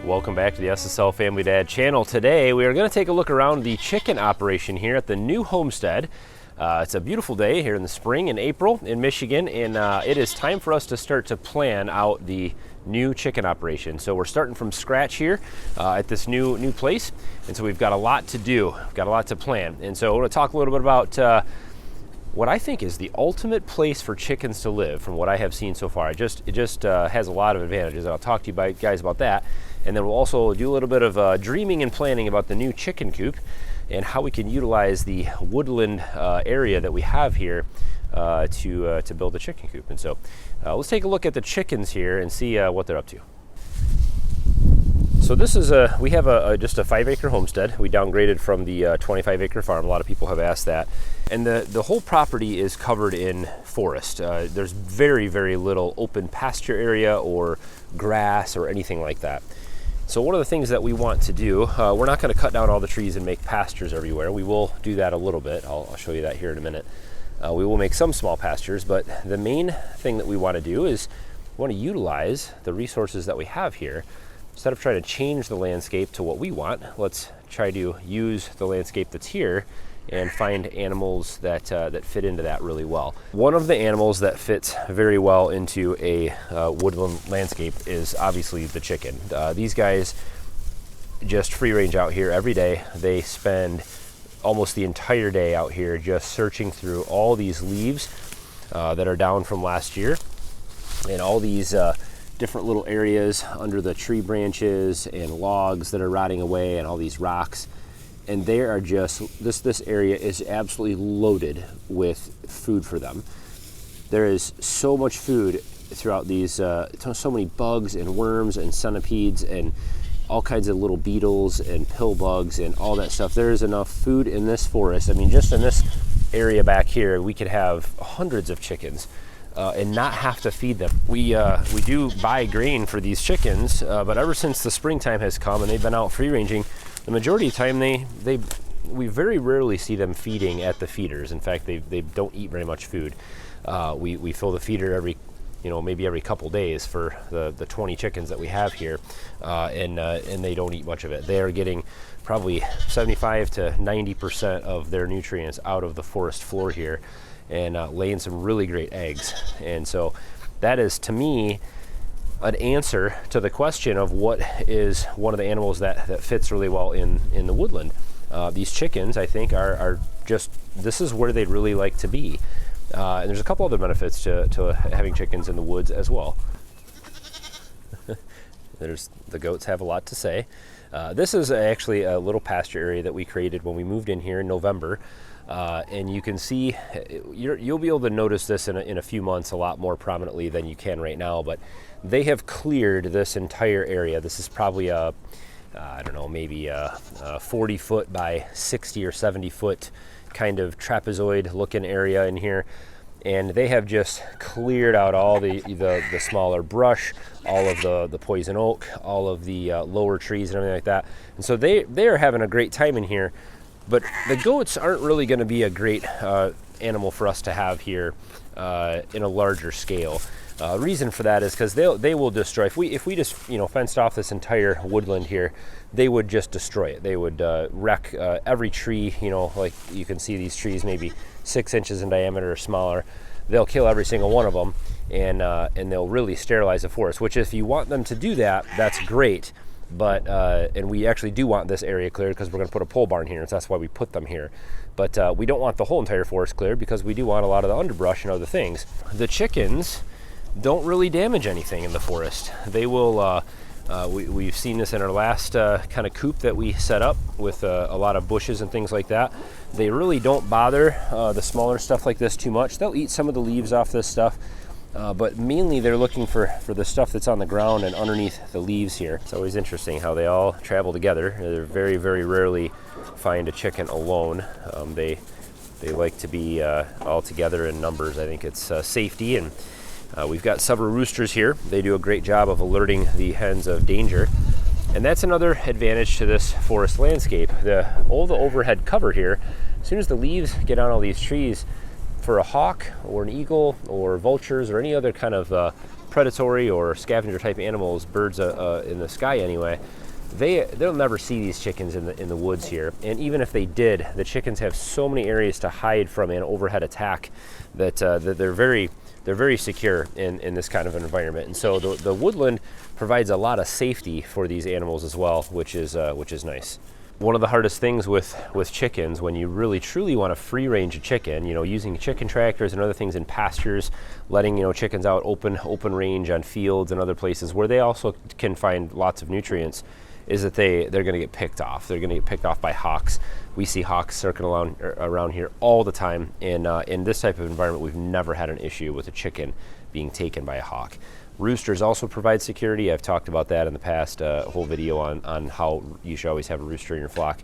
Welcome back to the SSL Family Dad channel. Today we are going to take a look around the chicken operation here at the new homestead. It's a beautiful day here in the spring in April in Michigan, and it is time for us to start to plan out the new chicken operation. So we're starting from scratch here at this new place, and so we've got a lot to do, we've got a lot to plan. And so I want to talk a little bit about what I think is the ultimate place for chickens to live from what I have seen so far. It just has a lot of advantages, and I'll talk to you guys about that. And then we'll also do a little bit of dreaming and planning about the new chicken coop and how we can utilize the woodland area that we have here to build a chicken coop. And so let's take a look at the chickens here and see what they're up to. So this is we have just a 5-acre homestead. We downgraded from the 25-acre farm. A lot of people have asked that. And the whole property is covered in forest. There's very, very little open pasture area or grass or anything like that. So one of the things that we want to do, we're not going to cut down all the trees and make pastures everywhere. We will do that a little bit. I'll show you that here in a minute. We will make some small pastures, but the main thing that we want to do is we want to utilize the resources that we have here. Instead of trying to change the landscape to what we want, let's try to use the landscape that's here and find animals that fit into that really well. One of the animals that fits very well into a woodland landscape is obviously the chicken. These guys just free range out here every day. They spend almost the entire day out here just searching through all these leaves that are down from last year, and all these different little areas under the tree branches and logs that are rotting away, and all these rocks. And they are just, this area is absolutely loaded with food for them. There is so much food throughout these, so many bugs and worms and centipedes and all kinds of little beetles and pill bugs and all that stuff. There is enough food in this forest. I mean, just in this area back here, we could have hundreds of chickens and not have to feed them. We do buy grain for these chickens, but ever since the springtime has come and they've been out free ranging, the majority of the time we very rarely see them feeding at the feeders. In fact, they don't eat very much food. We fill the feeder maybe every couple days for the 20 chickens that we have here, and they don't eat much of it. They are getting probably 75 to 90% of their nutrients out of the forest floor here, and laying some really great eggs. And so that is, to me, an answer to the question of what is one of the animals that fits really well in the woodland. These chickens, I think, are just, this is where they'd really like to be. And there's a couple other benefits to having chickens in the woods as well. The goats have a lot to say. This is actually a little pasture area that we created when we moved in here in November. And you can see, you'll be able to notice this in a few months a lot more prominently than you can right now, but they have cleared this entire area. This is probably maybe a 40 foot by 60 or 70 foot kind of trapezoid looking area in here. And they have just cleared out all the smaller brush, all of the poison oak, all of the lower trees and everything like that. And so they are having a great time in here. But the goats aren't really going to be a great animal for us to have here in a larger scale. Reason for that is because they will destroy. If we just fenced off this entire woodland here, they would just destroy it. They would wreck every tree. Like you can see these trees maybe 6 inches in diameter or smaller. They'll kill every single one of them, and they'll really sterilize the forest. Which, if you want them to do that, that's great. But and we actually do want this area cleared because we're going to put a pole barn here, so that's why we put them here. But we don't want the whole entire forest cleared because we do want a lot of the underbrush and other things. The chickens don't really damage anything in the forest. They will. We've seen this in our last kind of coop that we set up with a lot of bushes and things like that. They really don't bother the smaller stuff like this too much. They'll eat some of the leaves off this stuff. But mainly they're looking for the stuff that's on the ground and underneath the leaves here. It's always interesting how they all travel together. They very, very rarely find a chicken alone. They like to be all together in numbers. I think it's safety, and we've got several roosters here. They do a great job of alerting the hens of danger. And that's another advantage to this forest landscape. All the overhead cover here, as soon as the leaves get on all these trees, for a hawk or an eagle or vultures or any other kind of predatory or scavenger type animals, birds in the sky anyway, they'll never see these chickens in the woods here. And even if they did, the chickens have so many areas to hide from an overhead attack that they're very secure in this kind of environment. And so the woodland provides a lot of safety for these animals as well, which is nice. One of the hardest things with chickens, when you really truly want to free range a chicken, using chicken tractors and other things in pastures, letting chickens out open range on fields and other places where they also can find lots of nutrients, is that they're going to get picked off. They're going to get picked off by hawks. We see hawks circling around here all the time. And in this type of environment, we've never had an issue with a chicken being taken by a hawk. Roosters also provide security. I've talked about that in the past, a whole video on how you should always have a rooster in your flock.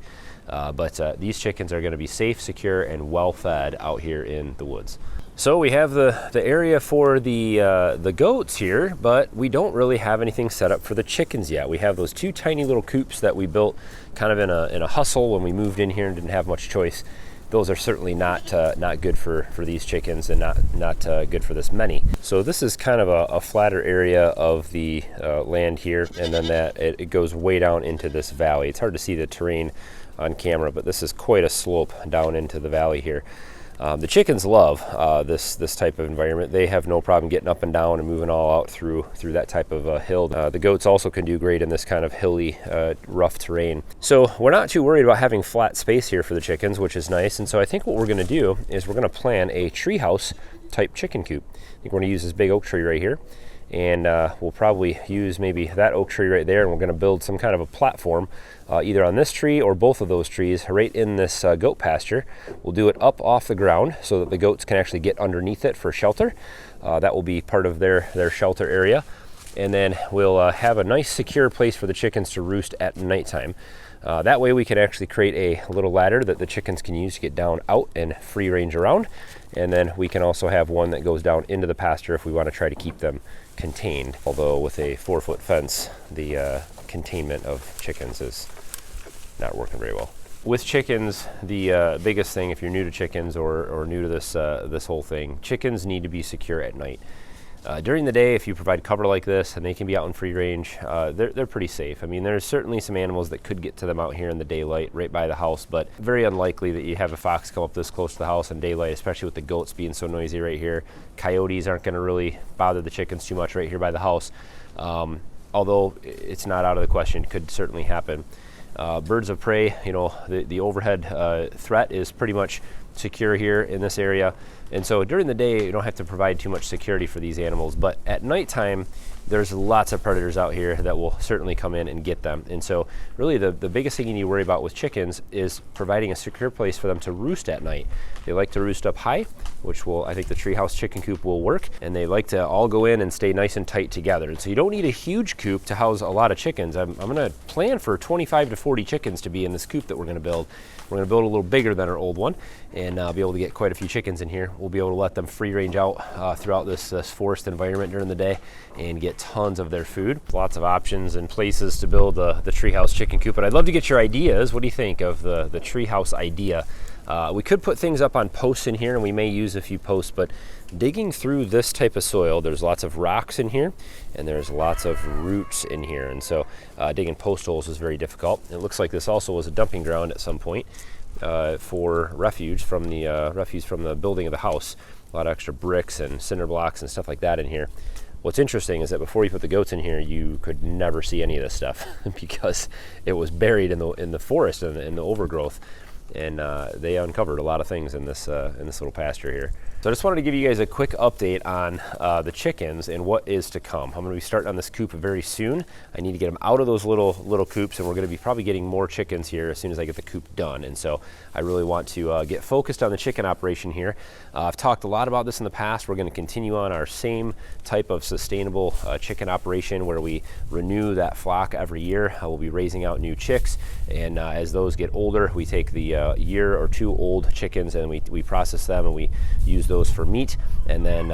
But these chickens are going to be safe, secure, and well fed out here in the woods. So we have the area for the goats here, but we don't really have anything set up for the chickens yet. We have those two tiny little coops that we built kind of in a hustle when we moved in here and didn't have much choice. Those are certainly not good for these chickens and not good for this many. So this is kind of a flatter area of the land here, and then it goes way down into this valley. It's hard to see the terrain on camera, but this is quite a slope down into the valley here. The chickens love this type of environment. They have no problem getting up and down and moving all out through that type of hill. The goats also can do great in this kind of hilly, rough terrain. So we're not too worried about having flat space here for the chickens, which is nice. And so I think what we're going to do is we're going to plan a treehouse type chicken coop. I think we're going to use this big oak tree right here. And we'll probably use maybe that oak tree right there, and we're going to build some kind of a platform either on this tree or both of those trees right in this goat pasture. We'll do it up off the ground so that the goats can actually get underneath it for shelter. That will be part of their shelter area. And then we'll have a nice secure place for the chickens to roost at nighttime. That way we can actually create a little ladder that the chickens can use to get down out and free range around. And then we can also have one that goes down into the pasture if we want to try to keep them contained. Although with a 4-foot fence, the containment of chickens is not working very well. With chickens, the biggest thing, if you're new to chickens or new to this whole thing, chickens need to be secure at night. During the day, if you provide cover like this and they can be out in free range, they're pretty safe. I mean, there's certainly some animals that could get to them out here in the daylight right by the house, but very unlikely that you have a fox come up this close to the house in daylight, especially with the goats being so noisy right here. Coyotes aren't going to really bother the chickens too much right here by the house, although it's not out of the question. It could certainly happen. Birds of prey, the overhead threat is pretty much secure here in this area. And so during the day, you don't have to provide too much security for these animals, but at nighttime, there's lots of predators out here that will certainly come in and get them. And so really the biggest thing you need to worry about with chickens is providing a secure place for them to roost at night. They like to roost up high, which I think the treehouse chicken coop will work, and they like to all go in and stay nice and tight together. And so you don't need a huge coop to house a lot of chickens. I'm going to plan for 25 to 40 chickens to be in this coop that we're going to build. We're going to build a little bigger than our old one and be able to get quite a few chickens in here. We'll be able to let them free range out throughout this forest environment during the day and get tons of their food. Lots of options and places to build the treehouse chicken coop, but I'd love to get your ideas. What do you think of the treehouse idea? We could put things up on posts in here, and we may use a few posts, but digging through this type of soil, there's lots of rocks in here and there's lots of roots in here, and so digging post holes is very difficult. It looks like this also was a dumping ground at some point for refuse from the building of the house. A lot of extra bricks and cinder blocks and stuff like that in here. What's interesting is that before you put the goats in here, you could never see any of this stuff because it was buried in the forest and in the overgrowth. And they uncovered a lot of things in this little pasture here. So I just wanted to give you guys a quick update on the chickens and what is to come. I'm going to be starting on this coop very soon. I need to get them out of those little coops, and we're going to be probably getting more chickens here as soon as I get the coop done. And so I really want to get focused on the chicken operation here. I've talked a lot about this in the past. We're going to continue on our same type of sustainable chicken operation where we renew that flock every year. We'll be raising out new chicks, and as those get older, we take the year or two old chickens and we process them and we use those for meat, and then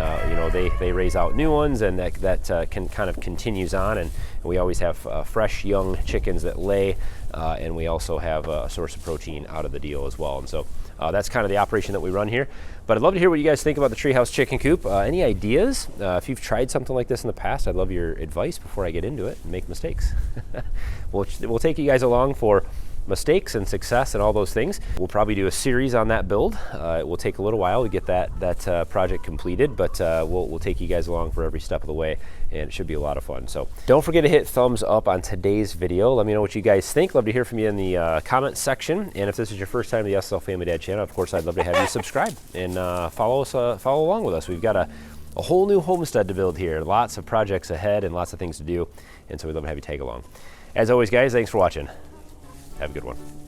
they raise out new ones, and that can kind of continues on, and we always have fresh young chickens that lay, and we also have a source of protein out of the deal as well. And so That's kind of the operation that we run here. But I'd love to hear what you guys think about the treehouse chicken coop. Any ideas? If you've tried something like this in the past, I'd love your advice before I get into it and make mistakes. We'll take you guys along for mistakes and success and all those things. We'll probably do a series on that build. It will take a little while to get that project completed, but we'll take you guys along for every step of the way, and it should be a lot of fun. So don't forget to hit thumbs up on today's video. Let me know what you guys think. Love to hear from you in the comment section. And if this is your first time to the SSL Family Dad channel, of course, I'd love to have you subscribe and follow along with us. We've got a whole new homestead to build here. Lots of projects ahead and lots of things to do. And so we'd love to have you tag along. As always, guys, thanks for watching. Have a good one.